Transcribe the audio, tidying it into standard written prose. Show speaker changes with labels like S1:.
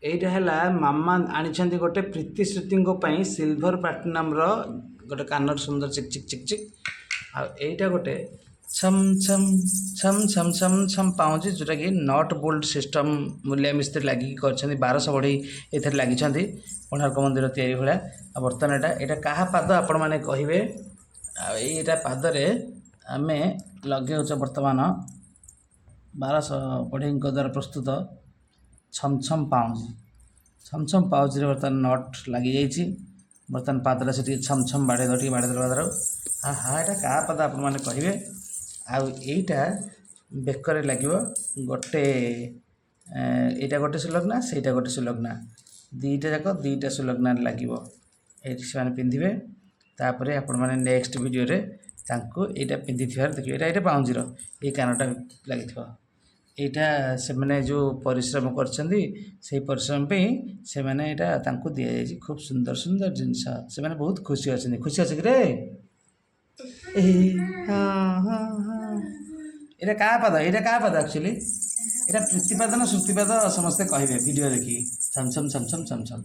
S1: ଏଇଟା ହେଲା ମାମା ଆଣିଛନ୍ତି ଗୋଟେ ପ୍ରୀତି ଶ୍ରୁତିଙ୍କ ପାଇଁ ସିଲଭର ପ୍ଲାଟିନମର ଗୋଟେ କାନର ସୁନ୍ଦର ଚିକ୍ ଚିକ୍ ଚିକ୍ ଚିକ୍। ଆଉ ଏଇଟା ଗୋଟେ ଛମ୍ ଛମ୍ ଛମ୍ ଛମ୍ ଛମ୍ ଛମ୍ ପାଉଁଜି ଯେଉଁଟାକି ନଟ୍ ବୋଲ୍ଟ ସିଷ୍ଟମ୍ ମୂଲ୍ୟା ମିସ୍ତ୍ରୀ ଲାଗିକି କରିଛନ୍ତି। 1200 ବଢ଼େଇ ଏଥିରେ ଲାଗିଛନ୍ତି କୋଣାର୍କ ମନ୍ଦିର ତିଆରି ଭଳିଆ। ଆଉ ବର୍ତ୍ତମାନ ଏଇଟା କାହା ପାଦ ଆପଣମାନେ କହିବେ। ଆଉ ଏଇଟା ପାଦରେ ଆମେ ଲଗେଉଛ ବର୍ତ୍ତମାନ 1200 ବଢ଼େଇଙ୍କ ଦ୍ୱାରା ପ୍ରସ୍ତୁତ ଛମ୍ ଛମ୍ ପାଉଁଜି। ଛମ୍ ଛମ୍ ପାଉଁଜିରେ ବର୍ତ୍ତମାନ ନଟ୍ ଲାଗିଯାଇଛି। ବର୍ତ୍ତମାନ ପାଦରେ ସେ ଟିକେ ଛମ୍ ଛମ୍ ବାଡ଼େଇ ଦେବ, ଟିକେ ବାଡ଼େଇ ଦେବା ଦ୍ୱାରା ଏଇଟା କାହା ପାଦ ଆପଣମାନେ କହିବେ। ଆଉ ଏଇଟା ବେକରେ ଲାଗିବ ଗୋଟେ, ଏଇଟା ଗୋଟେ ସୁଲଗ୍ନା, ସେଇଟା ଗୋଟେ ସୁଲଗ୍ନା, ଦୁଇଟା ଯାକ ଦୁଇଟା ସୁଲଗ୍ନାରେ ଲାଗିବ। ଏଇଠି ସେମାନେ ପିନ୍ଧିବେ। ତାପରେ ଆପଣମାନେ ନେକ୍ସଟ ଭିଡ଼ିଓରେ ତାଙ୍କୁ ଏଇଟା ପିନ୍ଧିଥିବାର ଦେଖିବେ। ଏଇଟା ପାଉଁଜିର ଏଇ କାନଟା ଲାଗିଥିବ। ଏଇଟା ସେମାନେ ଯେଉଁ ପରିଶ୍ରମ କରିଛନ୍ତି ସେଇ ପରିଶ୍ରମ ପାଇଁ ସେମାନେ ଏଇଟା ତାଙ୍କୁ ଦିଆଯାଇଛି। ଖୁବ୍ ସୁନ୍ଦର ସୁନ୍ଦର ଜିନିଷ। ସେମାନେ ବହୁତ ଖୁସି ଅଛନ୍ତି। ଖୁସି ଅଛି କି ରେ? ହଁ ହଁ ହଁ। ଏଇଟା କାହା ପାଦ? ଏଇଟା କାହା ପାଦ ଆକ୍ଚୁଆଲି? ଏଇଟା ପ୍ରୀତିପାଦ ନା ଶ୍ରୁତିପାଦ ସମସ୍ତେ କହିବେ ଭିଡ଼ିଓ ଦେଖିକି। ଛମ୍ ଛମ୍ ଛମ୍ ଛମ୍ ଛମ୍ ଛମ୍।